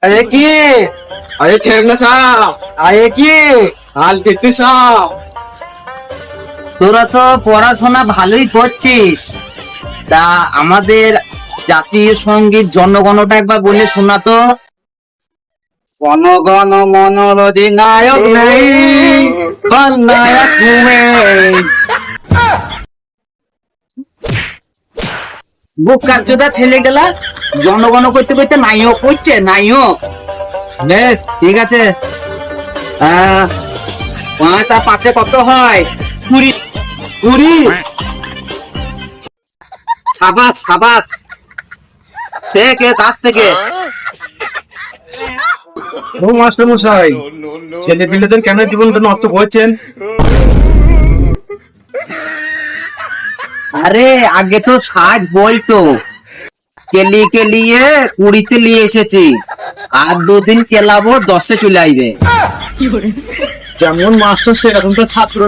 আরে কি अरे ठेवला साहब আরে কি हाल कितने साहब তোরা তো পড়াশোনা ভালোই করছিস, তা আমাদের জাতীয় সঙ্গীত জনগণটা একবার বলে শোনা তো। জনগণ মনর অধিনায়ক নেই, খলনায়ক তুমি। বুক কার্যদা ছেলে গেলা জনগণ করতে করতে নাইও করছে নাইও। বেশ ঠিক আছে, 5 আর 5 কত হয়? 20 20। সাবাস সাবাস, সে কে কাছ থেকে। ও মাস্টার মশাই, ছেলে পিলেদের কেন জীবনটা নষ্ট করছেন? আরে আগে তো 60 বলতো, কেলি কেলিয়ে 20-তে নিয়ে এসেছি, আর 2 দিন কেলাবো 10-এ চলে আইবে। যেমন মাস্টার সেরকম তো ছাত্র